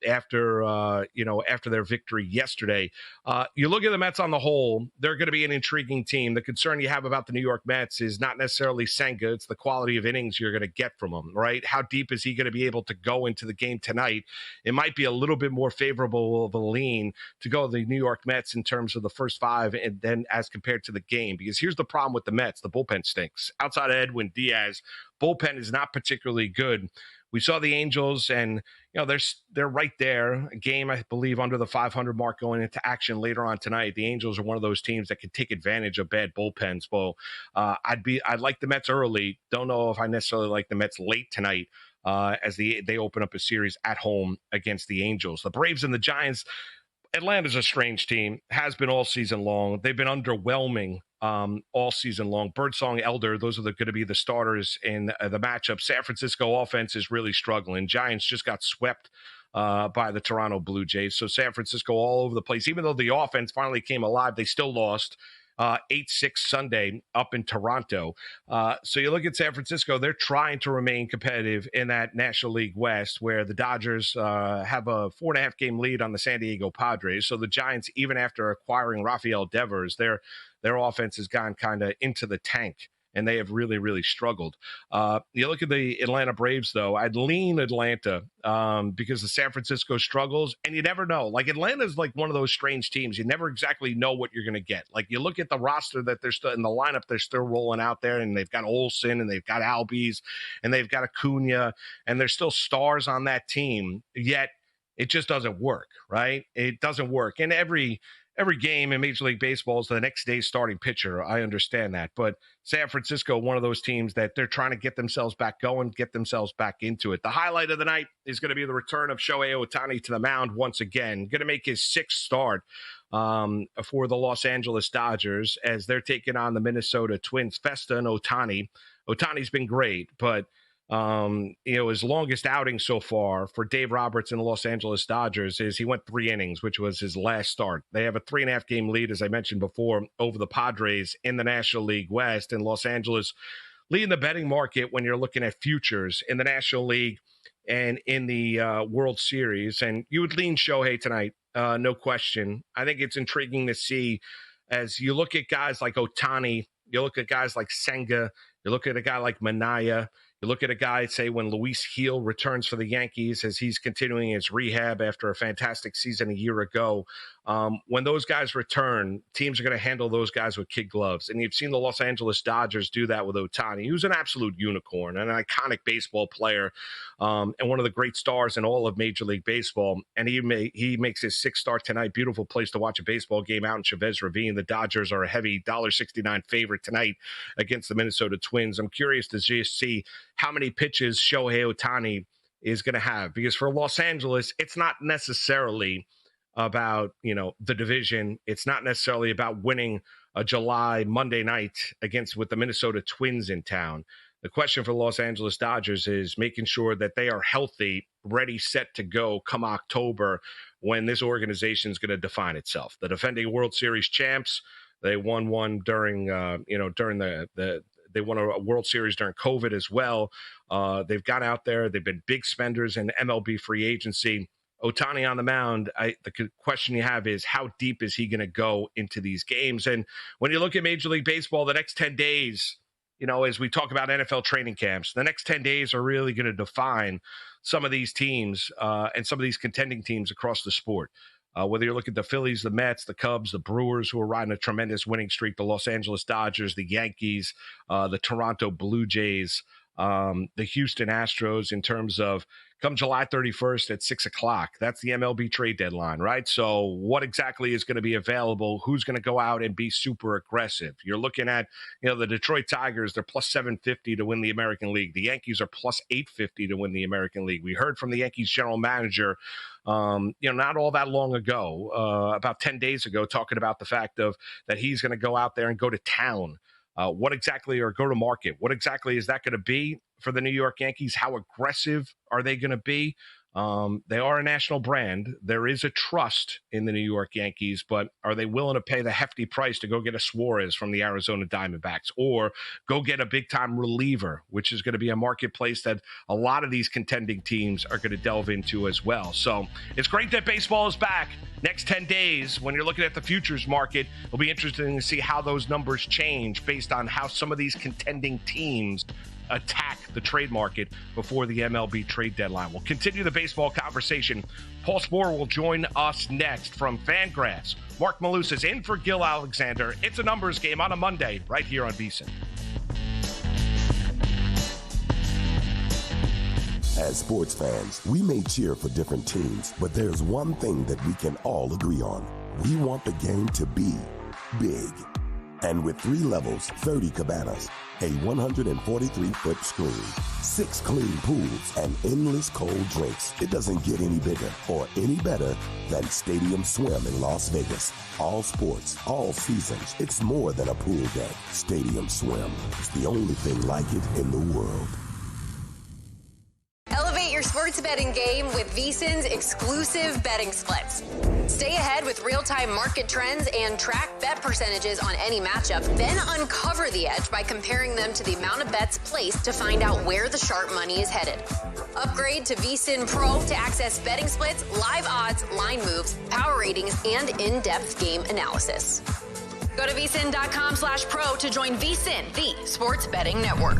after their victory yesterday. You look at the Mets on the whole, they're going to be an intriguing team. The concern you have about the New York Mets is not necessarily Senga. It's the quality of innings you're going to get from him, right? How deep is he going to be able to go into the game tonight? It might be a little bit more favorable of a lean to go the New York Mets in terms of the first 5 and then as compared to the game. Because here's the problem with the Mets. The bullpen stinks. Outside of Edwin Diaz, bullpen is not particularly good. We saw the Angels, and they're right there. A game, I believe, under the 500 mark going into action later on tonight. The Angels are one of those teams that can take advantage of bad bullpens. Well, I'd like the Mets early. Don't know if I necessarily like the Mets late tonight as they open up a series at home against the Angels. The Braves and the Giants. Atlanta's a strange team, has been all season long. They've been underwhelming all season long. Birdsong, Elder, those are going to be the starters in the matchup. San Francisco offense is really struggling. Giants just got swept by the Toronto Blue Jays. So San Francisco all over the place. Even though the offense finally came alive, they still lost 8-6 Sunday up in Toronto. So you look at San Francisco, they're trying to remain competitive in that National League West, where the Dodgers have a 4.5 game lead on the San Diego Padres. So the Giants, even after acquiring Rafael Devers, their offense has gone kind of into the tank, and they have really, really struggled. You look at the Atlanta Braves, though, I'd lean Atlanta because the San Francisco struggles, and you never know. Like, Atlanta's like one of those strange teams. You never exactly know what you're going to get. Like, you look at the roster that they're still in the lineup, they're still rolling out there, and they've got Olsen, and they've got Albies, and they've got Acuna, and there's still stars on that team, yet it just doesn't work, right? It doesn't work. And every game in Major League Baseball is the next day's starting pitcher. I understand that. But San Francisco, one of those teams that they're trying to get themselves back going, get themselves back into it. The highlight of the night is going to be the return of Shohei Ohtani to the mound once again. Going to make his 6th start for the Los Angeles Dodgers as they're taking on the Minnesota Twins. Festa and Ohtani. Ohtani's been great, but his longest outing so far for Dave Roberts and the Los Angeles Dodgers is he went 3 innings, which was his last start. They have a 3.5 game lead, as I mentioned before, over the Padres in the National League West, and Los Angeles leading the betting market when you're looking at futures in the National League and in the World Series. And you would lean Shohei tonight, no question. I think it's intriguing to see as you look at guys like Ohtani, you look at guys like Senga, you look at a guy like Minaya. You look at a guy, say, when Luis Gil returns for the Yankees as he's continuing his rehab after a fantastic season a year ago. When those guys return, teams are going to handle those guys with kid gloves. And you've seen the Los Angeles Dodgers do that with Ohtani, who's an absolute unicorn, an iconic baseball player, and one of the great stars in all of Major League Baseball. And he makes his 6th start tonight. Beautiful place to watch a baseball game out in Chavez Ravine. The Dodgers are a heavy $1.69 favorite tonight against the Minnesota Twins. I'm curious to just see how many pitches Shohei Ohtani is going to have, because for Los Angeles, it's not necessarily about, the division. It's not necessarily about winning a July Monday night with the Minnesota Twins in town. The question for the Los Angeles Dodgers is making sure that they are healthy, ready, set to go come October when this organization is going to define itself. The defending World Series champs, they won one during, they won a World Series during COVID as well. They've gone out there. They've been big spenders in MLB free agency. Ohtani on the mound, the question you have is how deep is he going to go into these games? And when you look at Major League Baseball, the next 10 days, as we talk about NFL training camps, the next 10 days are really going to define some of these teams and some of these contending teams across the sport. Whether you look at the Phillies, the Mets, the Cubs, the Brewers, who are riding a tremendous winning streak, the Los Angeles Dodgers, the Yankees, the Toronto Blue Jays, the Houston Astros in terms of come July 31st at 6 o'clock. That's the MLB trade deadline, right? So what exactly is going to be available? Who's going to go out and be super aggressive? You're looking at, the Detroit Tigers, they're plus 750 to win the American League. The Yankees are plus 850 to win the American League. We heard from the Yankees general manager, not all that long ago, about 10 days ago, talking about the fact of that he's going to go out there and go to town. What exactly, or go to market? What exactly is that going to be for the New York Yankees? How aggressive are they going to be? They are a national brand. There is a trust in the New York Yankees, but are they willing to pay the hefty price to go get a Suarez from the Arizona Diamondbacks, or go get a big-time reliever, which is going to be a marketplace that a lot of these contending teams are going to delve into as well. So it's great that baseball is back. Next 10 days, when you're looking at the futures market, it'll be interesting to see how those numbers change based on how some of these contending teams attack the trade market before the MLB trade deadline. We'll continue the baseball conversation. Paul Sporer will join us next from Fangraphs. Mark Malusis is in for Gil Alexander. It's a numbers game on a Monday right here on VSiN. As sports fans, we may cheer for different teams, but there's one thing that we can all agree on. We want the game to be big. And with 3 levels, 30 cabanas, a 143-foot screen, 6 clean pools, and endless cold drinks, it doesn't get any bigger or any better than Stadium Swim in Las Vegas. All sports, all seasons. It's more than a pool deck. Stadium Swim. It's the only thing like it in the world. Elevate your sports betting game with VSiN's exclusive betting splits. Stay ahead with real-time market trends and track bet percentages on any matchup. Then uncover the edge by comparing them to the amount of bets placed to find out where the sharp money is headed. Upgrade to VSiN Pro to access betting splits, live odds, line moves, power ratings, and in-depth game analysis. Go to VSiN.com/pro to join VSiN, the sports betting network.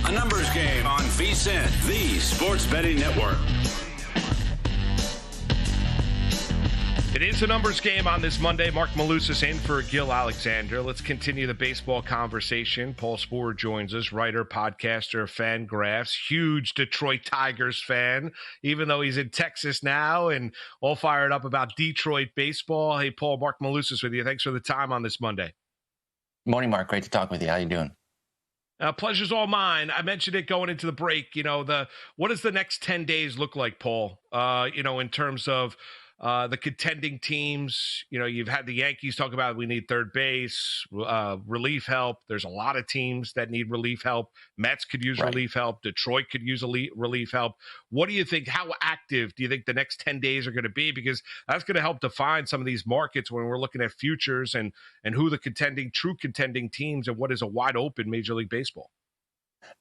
A numbers game on VSiN, the sports betting network. It is a numbers game on this Monday. Mark Malusis in for Gil Alexander. Let's continue the baseball conversation. Paul Sporer joins us, writer, podcaster, Fangraphs, huge Detroit Tigers fan, even though he's in Texas now and all fired up about Detroit baseball. Hey, Paul, Mark Malusis with you. Thanks for the time on this Monday. Morning, Mark. Great to talk with you. How you doing? Pleasure's all mine. I mentioned it going into the break. What does the next 10 days look like, Paul? In terms of the contending teams. You've had the Yankees talk about we need third base, relief help. There's a lot of teams that need relief help. Mets could use relief help. Detroit could use relief help. What do you think? How active do you think the next 10 days are going to be? Because that's going to help define some of these markets when we're looking at futures and who the true contending teams and what is a wide open Major League Baseball.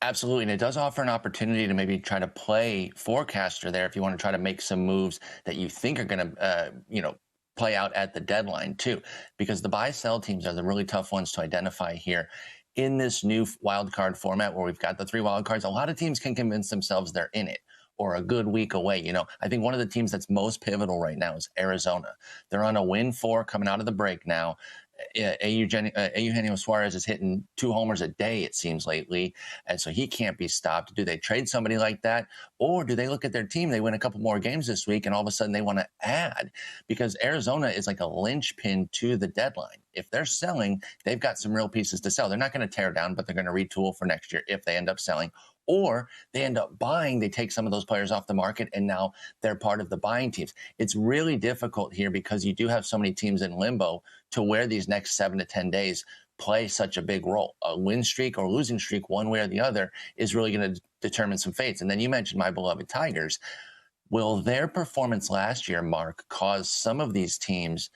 Absolutely. And it does offer an opportunity to maybe try to play forecaster there if you want to try to make some moves that you think are going to, play out at the deadline too, because the buy-sell teams are the really tough ones to identify here. In this new wild card format where we've got the 3 wild cards, a lot of teams can convince themselves they're in it or a good week away. I think one of the teams that's most pivotal right now is Arizona. They're on a win 4 coming out of the break now. Eugenio Suarez is hitting 2 homers a day, it seems, lately, and so he can't be stopped. Do they trade somebody like that, or do they look at their team? They win a couple more games this week, and all of a sudden they want to add, because Arizona is like a linchpin to the deadline. If they're selling, they've got some real pieces to sell. They're not going to tear down, but they're going to retool for next year if they end up selling. Or they end up buying, they take some of those players off the market, and now they're part of the buying teams. It's really difficult here because you do have so many teams in limbo to where these next 7 to 10 days play such a big role. A win streak or losing streak, one way or the other, is really going to determine some fates. And then you mentioned my beloved Tigers. Will their performance last year, Mark, cause some of these teams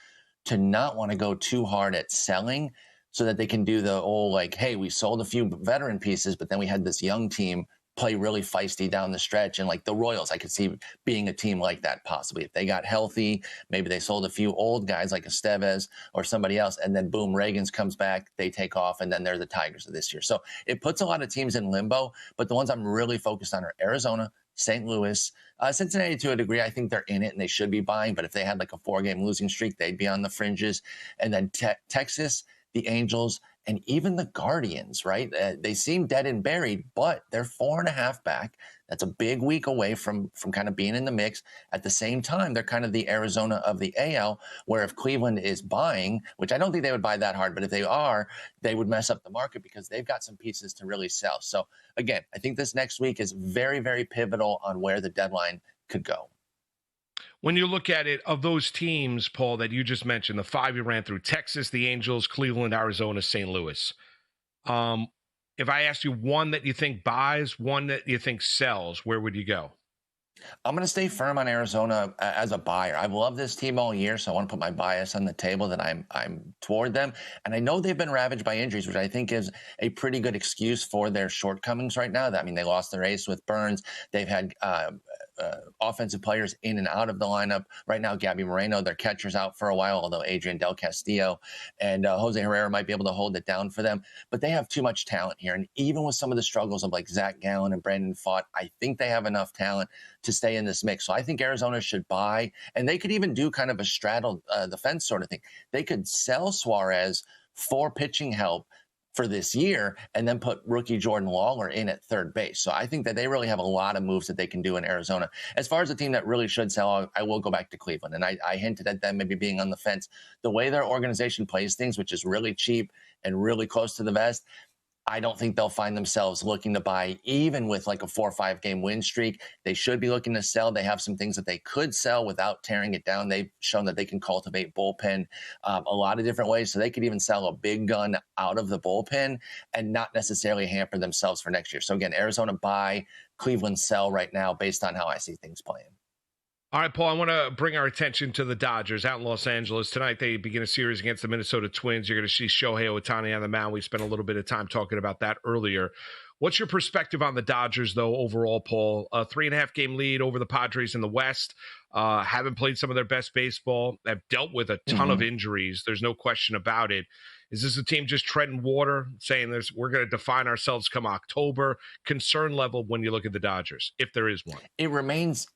to not want to go too hard at selling, so that they can do the old, hey, we sold a few veteran pieces, but then we had this young team play really feisty down the stretch. And like the Royals, I could see being a team like that possibly. If they got healthy, maybe they sold a few old guys like Estevez or somebody else, and then boom, Reagans comes back, they take off, and then they're the Tigers of this year. So it puts a lot of teams in limbo, but the ones I'm really focused on are Arizona, St. Louis, Cincinnati to a degree. I think they're in it and they should be buying, but if they had like a 4-game losing streak, they'd be on the fringes. And then Texas, the Angels, and even the Guardians, right? They seem dead and buried, but they're 4.5 back. That's a big week away from kind of being in the mix. At the same time, they're kind of the Arizona of the AL, where if Cleveland is buying, which I don't think they would buy that hard, but if they are, they would mess up the market because they've got some pieces to really sell. So again, I think this next week is very, very pivotal on where the deadline could go. When you look at it, of those teams, Paul, that you just mentioned, the 5 you ran through, Texas, the Angels, Cleveland, Arizona, St. Louis. If I asked you one that you think buys, one that you think sells, where would you go? I'm going to stay firm on Arizona as a buyer. I've loved this team all year, so I want to put my bias on the table that I'm toward them. And I know they've been ravaged by injuries, which I think is a pretty good excuse for their shortcomings right now. I mean, they lost their ace with Burns. They've had offensive players in and out of the lineup. Right now, Gabby Moreno, their catcher's out for a while, although Adrian Del Castillo and Jose Herrera might be able to hold it down for them. But they have too much talent here. And even with some of the struggles of like Zach Gallen and Brandon Pfaadt, I think they have enough talent to stay in this mix. So I think Arizona should buy, and they could even do kind of a straddle the fence sort of thing. They could sell Suarez for pitching help for this year and then put rookie Jordan Lawler in at third base. So I think that they really have a lot of moves that they can do in Arizona. As far as the team that really should sell, I will go back to Cleveland. And I hinted at them maybe being on the fence. The way their organization plays things, which is really cheap and really close to the vest, I don't think they'll find themselves looking to buy, even with like a 4 or 5 game win streak. They should be looking to sell. They have some things that they could sell without tearing it down. They've shown that they can cultivate bullpen a lot of different ways. So they could even sell a big gun out of the bullpen and not necessarily hamper themselves for next year. So again, Arizona buy, Cleveland sell right now based on how I see things playing. All right, Paul, I want to bring our attention to the Dodgers out in Los Angeles. Tonight, they begin a series against the Minnesota Twins. You're going to see Shohei Ohtani on the mound. We spent a little bit of time talking about that earlier. What's your perspective on the Dodgers, though, overall, Paul? A 3.5 game lead over the Padres in the West. haven't played some of their best baseball, have dealt with a ton of injuries. There's no question about it. Is this a team just treading water, saying we're going to define ourselves come October? Concern level when you look at the Dodgers, if there is one. It remains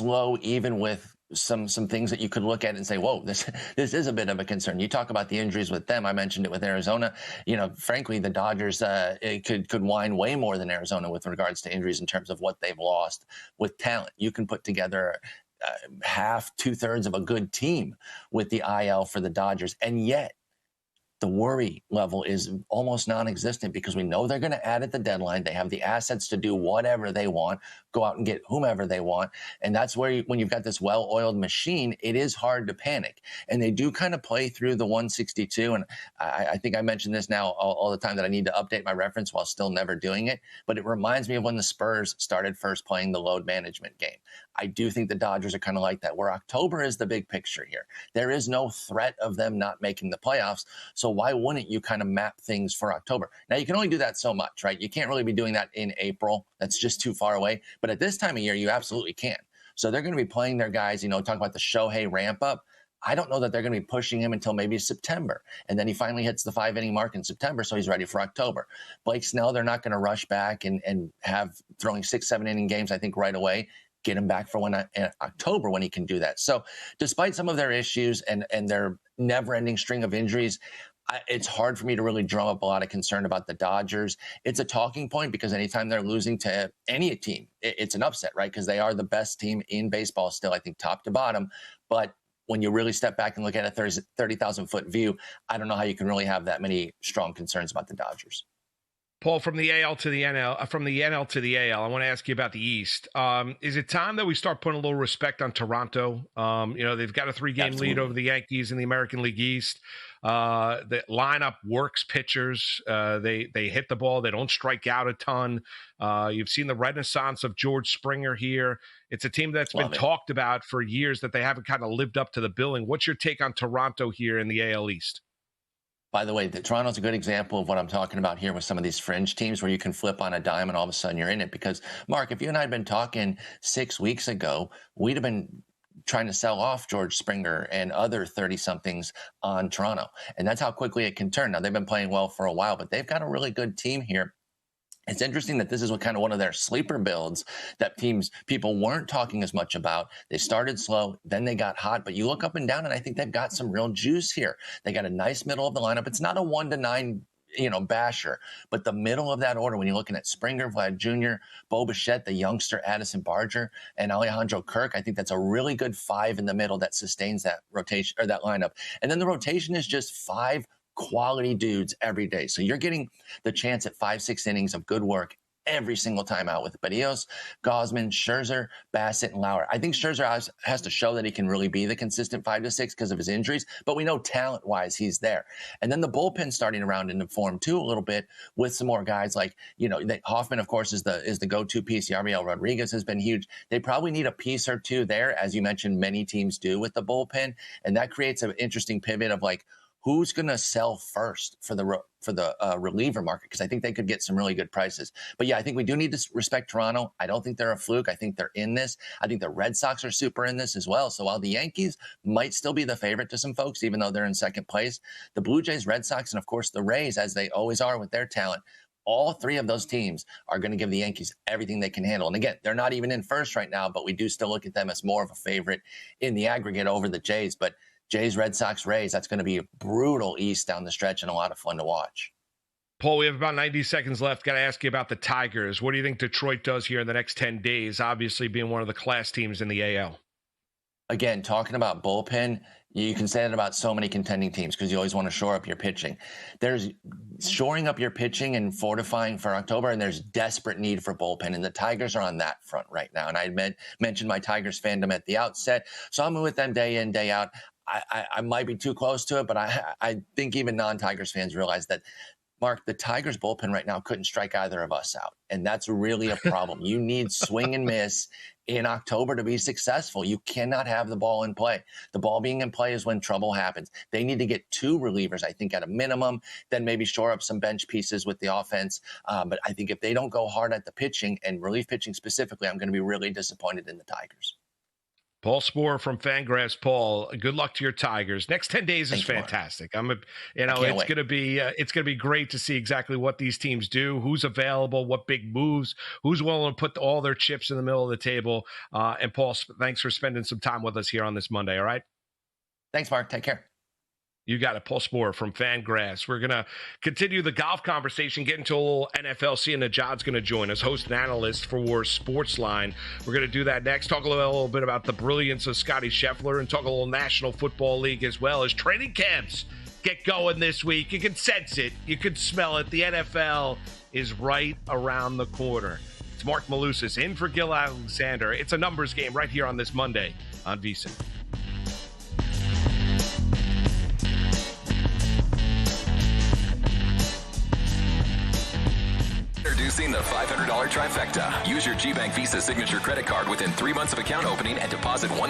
low, even with some things that you could look at and say, whoa, this is a bit of a concern. You talk about the injuries with them. I mentioned it with Arizona. Frankly, the Dodgers could whine way more than Arizona with regards to injuries in terms of what they've lost with talent. You can put together half, 2/3 of a good team with the IL for the Dodgers, and yet the worry level is almost non-existent because we know they're going to add at the deadline. They have the assets to do whatever they want, go out and get whomever they want. And that's where when you've got this well-oiled machine, it is hard to panic. And they do kind of play through the 162. And I think I mentioned this now all the time that I need to update my reference while still never doing it. But it reminds me of when the Spurs started first playing the load management game. I do think the Dodgers are kind of like that, where October is the big picture here. There is no threat of them not making the playoffs. So why wouldn't you kind of map things for October? Now, you can only do that so much, right? You can't really be doing that in April. That's just too far away. But at this time of year, you absolutely can. So they're going to be playing their guys, talk about the Shohei ramp up. I don't know that they're going to be pushing him until maybe September. And then he finally hits the 5-inning mark in September, so he's ready for October. Blake Snell, they're not going to rush back and have throwing 6-7 inning games, I think, right away. Get him back for October when he can do that. So despite some of their issues and their never-ending string of injuries, it's hard for me to really drum up a lot of concern about the Dodgers. It's a talking point because anytime they're losing to any team, it's an upset, right? Because they are the best team in baseball still, I think, top to bottom. But when you really step back and look at a 30,000-foot view, I don't know how you can really have that many strong concerns about the Dodgers. Paul, from the AL to the NL, from the NL to the AL, I want to ask you about the East. Is it time that we start putting a little respect on Toronto? They've got a 3-game lead over the Yankees in the American League East. The lineup works pitchers. They hit the ball. They don't strike out a ton. You've seen the renaissance of George Springer here. It's a team that's been talked about for years that they haven't kind of lived up to the billing. What's your take on Toronto here in the AL East? By the way, Toronto's a good example of what I'm talking about here with some of these fringe teams where you can flip on a dime and all of a sudden you're in it. Because, Mark, if you and I had been talking 6 weeks ago, we'd have been trying to sell off George Springer and other 30-somethings on Toronto. And that's how quickly it can turn. Now, they've been playing well for a while, but they've got a really good team here. It's interesting that this is kind of one of their sleeper builds that people weren't talking as much about. They started slow, then they got hot, but you look up and down, and I think they've got some real juice here. They got a nice middle of the lineup. It's not a 1-9, basher, but the middle of that order, when you're looking at Springer, Vlad Jr., Bo Bichette, the youngster Addison Barger, and Alejandro Kirk, I think that's a really good 5 in the middle that sustains that rotation or that lineup. And then the rotation is just 5 quality dudes every day. So you're getting the chance at 5-6 innings of good work every single time out with Barrios, Gausman, Scherzer, Bassett, and Lauer. I think Scherzer has to show that he can really be the consistent 5 to 6 because of his injuries, but we know talent-wise he's there. And then the bullpen starting around into form too a little bit with some more guys like, Hoffman, of course, is the go-to piece. Yariel Rodriguez has been huge. They probably need a piece or two there, as you mentioned, many teams do with the bullpen, and that creates an interesting pivot of like, who's going to sell first for the reliever market? Because I think they could get some really good prices. But yeah, I think we do need to respect Toronto. I don't think they're a fluke. I think they're in this. I think the Red Sox are super in this as well. So while the Yankees might still be the favorite to some folks, even though they're in second place, the Blue Jays, Red Sox, and of course the Rays, as they always are with their talent, all 3 of those teams are going to give the Yankees everything they can handle. And again, they're not even in first right now, but we do still look at them as more of a favorite in the aggregate over the Jays. But Jays, Red Sox, Rays, that's going to be a brutal East down the stretch and a lot of fun to watch. Paul, we have about 90 seconds left. Got to ask you about the Tigers. What do you think Detroit does here in the next 10 days, obviously being one of the class teams in the AL? Again, talking about bullpen, you can say that about so many contending teams because you always want to shore up your pitching. There's shoring up your pitching and fortifying for October, and there's desperate need for bullpen, and the Tigers are on that front right now. And I mentioned my Tigers fandom at the outset, so I'm with them day in, day out. I might be too close to it, but I think even non-Tigers fans realize that, Mark, the Tigers bullpen right now couldn't strike either of us out. And that's really a problem. You need swing and miss in October to be successful. You cannot have the ball in play. The ball being in play is when trouble happens. They need to get 2 relievers, I think, at a minimum, then maybe shore up some bench pieces with the offense. But I think if they don't go hard at the pitching and relief pitching specifically, I'm going to be really disappointed in the Tigers. Paul Sporer from Fangraphs. Paul, good luck to your Tigers. Next 10 days is fantastic. It's gonna be great to see exactly what these teams do, who's available, what big moves, who's willing to put all their chips in the middle of the table. And Paul, thanks for spending some time with us here on this Monday. All right. Thanks, Mark. Take care. You got it, Paul Sporer from Fangraphs. We're going to continue the golf conversation, get into a little NFL. Seeing Najad's going to join us, host and analyst for Sportsline. We're going to do that next. Talk a little bit about the brilliance of Scotty Scheffler and talk a little National Football League as well as training camps get going this week. You can sense it. You can smell it. The NFL is right around the corner. It's Mark Malusis in for Gil Alexander. It's a numbers game right here on this Monday on VSiN. Introducing the $500 trifecta. Use your GBank Visa signature credit card within 3 months of account opening and deposit $1